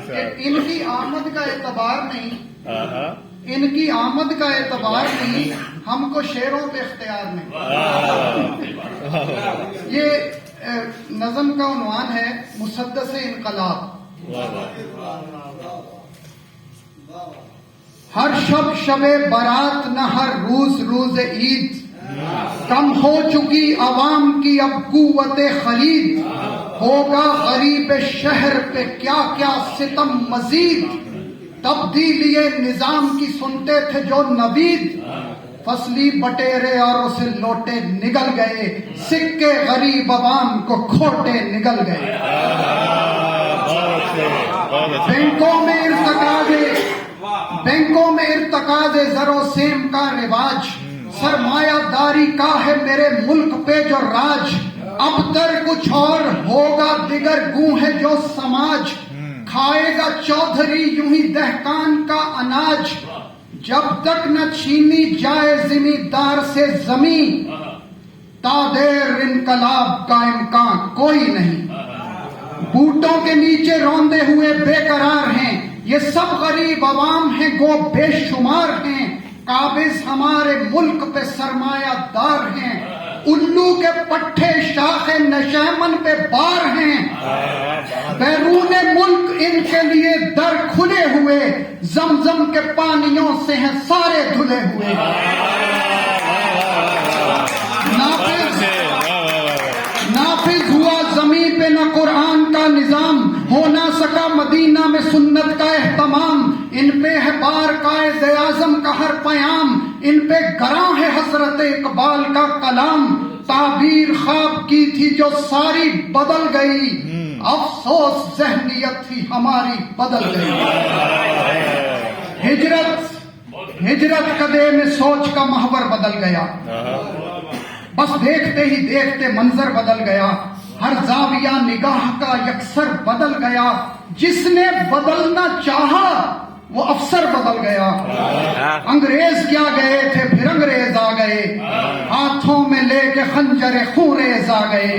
ان کی آمد کا اعتبار نہیں، ان کی آمد کا اعتبار نہیں، ہم کو شیروں پہ اختیار نہیں۔ یہ نظم کا عنوان ہے مسدس انقلاب۔ ہر شب شب برات نہ ہر روز روز عید، کم ہو چکی عوام کی اب قوت خرید، ہوگا غریب شہر پہ کیا کیا ستم مزید، تبدیلی نظام کی سنتے تھے جو نوید، فصلی بٹیرے اور اسے لوٹے نگل گئے، سکے غریب عوام کو کھوٹے نگل گئے۔ بینکوں میں ارتکاز زر و سیم کا رواج، سرمایہ داری کا ہے میرے ملک پہ جو راج، اب تر کچھ اور ہوگا دیگر گوں ہے جو سماج، کھائے گا چودھری یوں ہی دہقان کا اناج، جب تک نہ چھینی جائے زمیندار سے زمین، تا دیر انقلاب کا امکان کوئی نہیں۔ بوٹوں کے نیچے روندے ہوئے بے قرار ہیں یہ سب غریب عوام ہیں، گو بے شمار ہیں، قابض ہمارے ملک پہ سرمایہ دار ہیں، الو کے پٹھے شاخ نشیمن پہ بار ہیں، بیرون ملک ان کے لیے در کھلے ہوئے، زمزم کے پانیوں سے ہیں سارے دھلے ہوئے۔ نافذ ہوا زمین پہ نہ قرآن کا نظام، ہو نہ سکا مدینہ میں سنت کا اہتمام، ان پہ ہے بار قائد اعظم کا ہر پیام، ان پہ گراں ہے حضرت اقبال کا کلام، تعبیر خواب کی تھی جو ساری بدل گئی، افسوس ذہنیت تھی ہماری بدل گئی۔ ہجرت قدے میں سوچ کا محور بدل گیا، بس دیکھتے ہی دیکھتے منظر بدل گیا، ہر زاویہ نگاہ کا یکسر بدل گیا، جس نے بدلنا چاہا وہ افسر بدل گیا۔ انگریز کیا گئے تھے پھر انگریز آ گئے، ہاتھوں میں لے کے خنجر خونریز آ گئے۔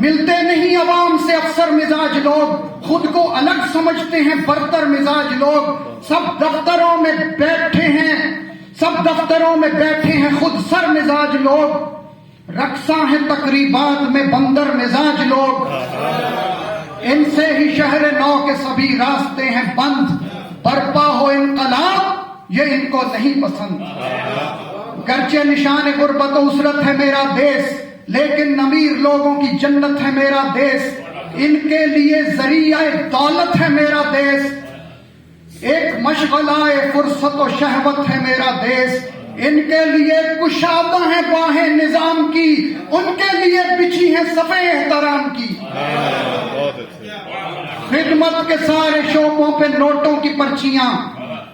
ملتے نہیں عوام سے افسر مزاج لوگ، خود کو الگ سمجھتے ہیں برتر مزاج لوگ، سب دفتروں میں بیٹھے ہیں خود سر مزاج لوگ، رقصاں ہیں تقریبات میں بندر مزاج لوگ، ان سے ہی شہر نو کے سبھی راستے ہیں بند، برپا ہو انقلاب یہ ان کو نہیں پسند۔ گرچہ نشان غربت و اسرت ہے میرا دیس، لیکن امیر لوگوں کی جنت ہے میرا دیس، ان کے لیے ذریعہ دولت ہے میرا دیس، ایک مشغلہ فرصت و شہوت ہے میرا دیس، ان کے لیے کشادہ ہیں باہیں نظام کی، ان کے لیے بچھی ہیں صفیں احترام کی۔ خدمت کے سارے شعبوں پہ نوٹوں کی پرچیاں،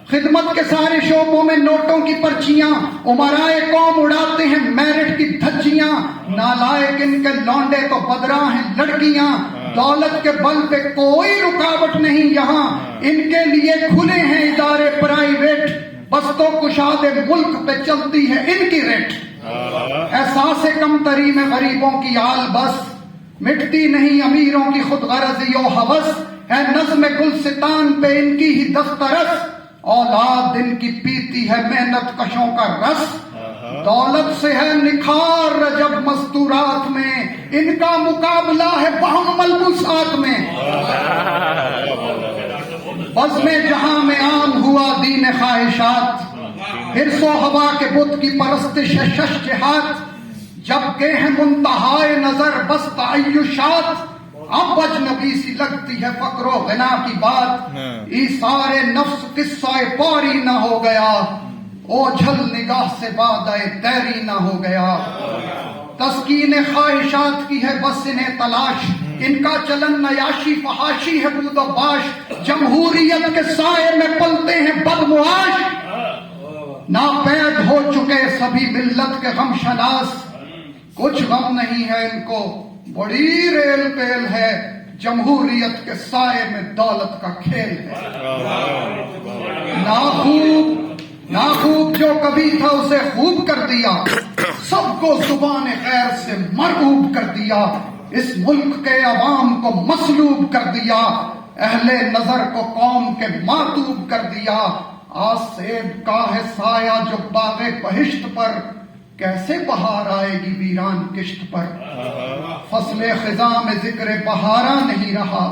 خدمت کے سارے شعبوں میں نوٹوں کی پرچیاں، امرائے قوم اڑاتے ہیں میرٹ کی دھجیاں، نالائق ان کے لونڈے تو بدراں ہیں لڑکیاں، دولت کے بل پہ کوئی رکاوٹ نہیں یہاں، ان کے لیے کھلے ہیں ادارے پرائیویٹ، بس تو کشاد ملک پہ چلتی ہے ان کی ریٹ۔ احساس کمتری میں غریبوں کی آل بس، مٹتی نہیں امیروں کی خود غرضی و ہوس، ہے نظم گلستان پہ ان کی ہی دسترس، اولاد ان کی پیتی ہے محنت کشوں کا رس، دولت سے ہے نکھار رجب مستورات میں، ان کا مقابلہ ہے بہم ملبوسات میں۔ بزم جہاں میں عام ہوا دین خواہشات، حرص و ہوا کے بت کی پرستش ہے شش جہات، جب کہ ہے منتہائے نظر بس تعیشات، اب اجنبی سی لگتی ہے فقر و غنا کی بات، ایثار نفس قصہ پاری نہ ہو گیا، اوجھل نگاہ سے وعدہ تیری نہ ہو گیا، تسکین خواہشات کی ہے بس انہیں تلاش، ان کا چلن نیاشی فحاشی ہے بود و باش، جمہوریت کے سائے میں پلتے ہیں بدمعاش، ناپید ہو چکے سبھی ملت کے غم شناس، کچھ غم نہیں ہے ان کو بڑی ریل پیل ہے، جمہوریت کے سائے میں دولت کا کھیل ہے۔ ناخوب جو کبھی تھا اسے خوب کر دیا، سب کو زبان غیر سے مرعوب کر دیا، اس ملک کے عوام کو مسلوب کر دیا، اہل نظر کو قوم کے معتوب کر دیا. آسیب کا ہے سایہ جو باغ بہشت پر، کیسے بہار آئے گی ویران کشت پر. فصل خزاں میں ذکر بہاراں نہیں رہا،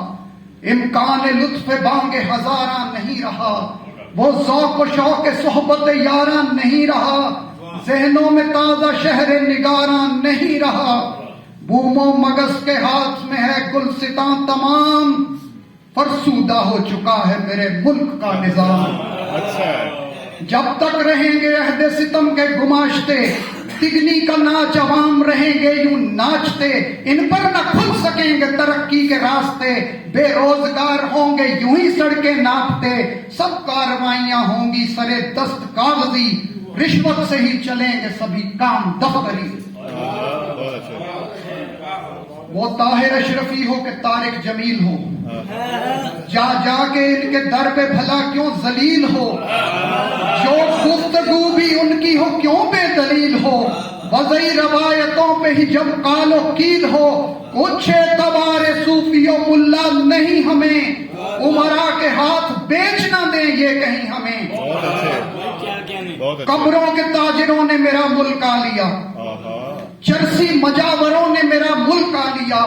امکان لطف بانگ ہزاراں نہیں رہا، وہ ذوق و شوق صحبت یاراں نہیں رہا، ذہنوں میں تازہ شہر نگاراں نہیں رہا. بوم و مگس کے ہاتھ میں ہے گلستاں تمام، فرسودہ ہو چکا ہے میرے ملک کا نظام. جب تک رہیں گے عہد ستم کے گماشتے، تگنی کا ناچ عوام رہیں گے یوں ناچتے. ان پر نہ کھل سکیں گے ترقی کے راستے، بے روزگار ہوں گے یوں ہی سڑکیں ناپتے. سب کاروائیاں ہوں گی سرے دست کاغذی، رشوت سے ہی چلیں گے سبھی کام دفتری. وہ طاہر اشرفی ہو کہ طارق جمیل ہو، جا جا کے ان کے در پہ بھلا کیوں ذلیل ہو. جو گفتگو بھی ان کی ہو کیوں بے دلیل ہو، وضعی روایتوں پہ ہی جب قال و قیل ہو. کچھ اعتبار صوفی و ملا نہیں ہمیں، عمرا کے ہاتھ بیچ نہ دیں یہ کہیں ہمیں. قبروں کے تاجروں نے میرا ملک آ لیا، چرسی مجاوروں نے میرا ملک آ لیا،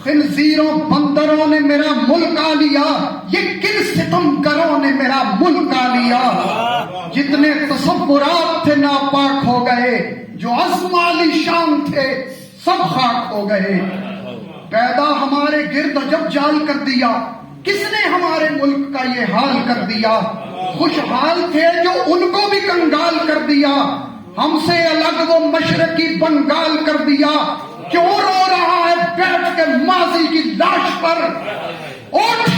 خنزیروں بندروں نے میرا ملک آ لیا. یہ کن ستم گروں نے میرا ملک آ لیا. جتنے تصورات تھے ناپاک ہو گئے، جو عزم عالی شان تھے سب خاک ہو گئے. پیدا ہمارے گرد جب جال کر دیا، کس نے ہمارے ملک کا یہ حال کر دیا. خوشحال تھے جو ان کو بھی کنگال کر دیا، ہم سے الگ وہ مشرقی بنگال کر دیا. کیوں رو رہا ہے بیٹھ کے ماضی کی لاش پر، اٹھ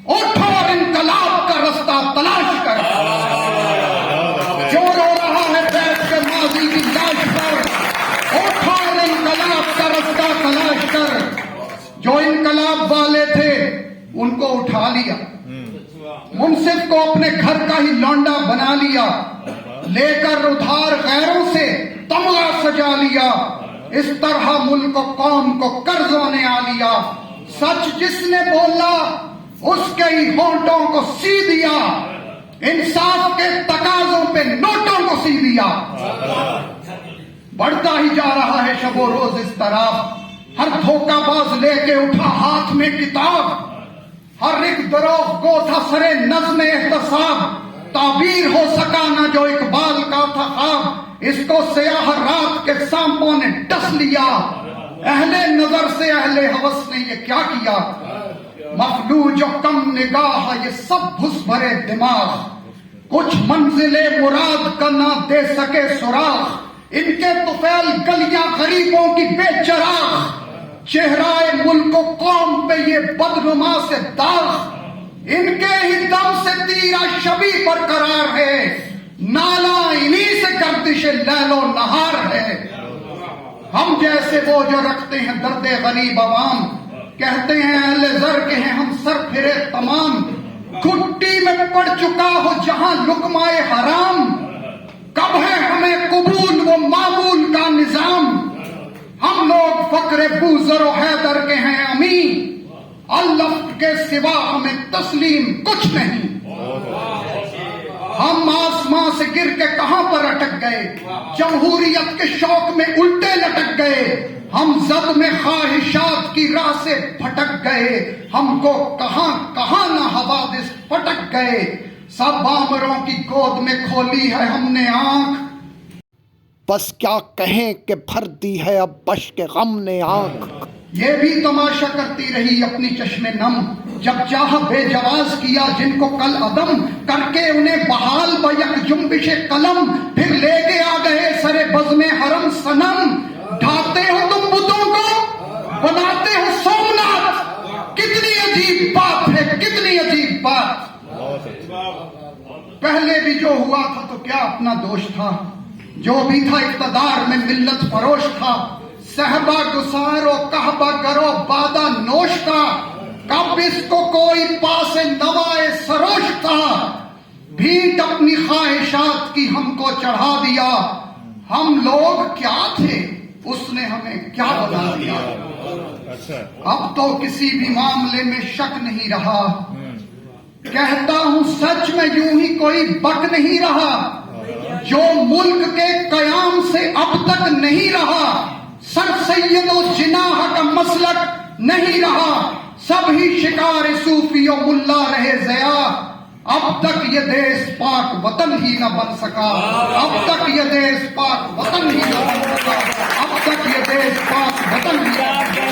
اٹھ اور انقلاب کا رستہ تلاش کر. کیوں رو رہا ہے بیٹھ کے ماضی کی لاش پر، اٹھ اور انقلاب کا رستہ تلاش کر. جو انقلاب والے تھے ان کو اٹھا لیا، منصف کو اپنے گھر کا ہی لونڈا بنا لیا، لے کر ادھار غیروں سے تمغہ سجا لیا. اس طرح ملک و قوم کو قرضوں نے آ لیا. سچ جس نے بولا اس کے ہی ہونٹوں کو سی دیا، انصاف کے تقاضوں پہ نوٹوں کو سی دیا. بڑھتا ہی جا رہا ہے شب و روز اس طرح، ہر دھوکہ باز لے کے اٹھا ہاتھ میں کتاب، ہر ایک دروغ گو تھا سرے نظم احتساب. تعبیر ہو سکا نہ جو اقبال کا تھا خواب، اس کو سیاہ رات کے سانپوں نے ڈس لیا. اہل نظر سے اہل ہوس نے یہ کیا کیا، مفلوج و کم نگاہ یہ سب بھس بھرے دماغ. کچھ منزل مراد کا نہ دے سکے سراغ، ان کے طفیل گلیاں غریبوں کی بے چراغ. چہرہ ملک و قوم پہ یہ بدنما سے داغ، ان کے ہی دم سے تیرا شبی برقرار ہے. نالا انہی سے گردش لیل و نہار ہے. ہم جیسے وہ جو رکھتے ہیں درد غریب عوام، کہتے ہیں اہل زر کے ہیں ہم سر پھرے تمام. گھٹی میں پڑ چکا ہو جہاں لقمائے حرام، کب ہے ہمیں قبول وہ معمول کا نظام. ہم لوگ فقر بوذر و حیدر کے ہیں امین، اللہ کے سوا ہمیں تسلیم کچھ نہیں. ہم آسمان سے گر کے کہاں پر اٹک گئے، جمہوریت کے شوق میں الٹے لٹک گئے. ہم زد میں خواہشات کی راہ سے پھٹک گئے، ہم کو کہاں کہاں نہ حوادث پٹک گئے. سب آمروں کی گود میں کھولی ہے ہم نے آنکھ، بس کیا کہیں کہ بھر دی ہے اب بش کے غم نے آنکھ. یہ بھی تماشا کرتی رہی اپنی چشم نم، جب چاہ بے جواز کیا جن کو کل عدم، کر کے انہیں بحال بیک جنبش قلم. پھر لے کے آ گئے سرے بزم حرم صنم. ڈھاتے ہو تم بتوں کو، بناتے ہو سومناتھ. کتنی عجیب بات ہے، کتنی عجیب بات. پہلے بھی جو ہوا تھا تو کیا اپنا دوش تھا، جو بھی تھا اقتدار میں ملت فروش تھا. صحبہ گسار و کہبہ گرو بادہ نوش تھا، کب اس کو کوئی پاس نوائے سروش تھا. بھیٹ اپنی خواہشات کی ہم کو چڑھا دیا. ہم لوگ کیا تھے اس نے ہمیں کیا بتا دیا. اچھا. اب تو کسی بھی معاملے میں شک نہیں رہا. کہتا ہوں سچ میں یوں ہی کوئی بک نہیں رہا. جو ملک کے قیام سے اب تک نہیں رہا. سر سید و جناح کا مسلک نہیں رہا. سب ہی شکار صوفی و ملا رہے ضیا. اب تک یہ دیس پاک وطن ہی نہ بن سکا. اب تک یہ دیس پاک وطن ہی نہ بن سکا. اب تک یہ دیس پاک وطن ہی نہ بن سکا.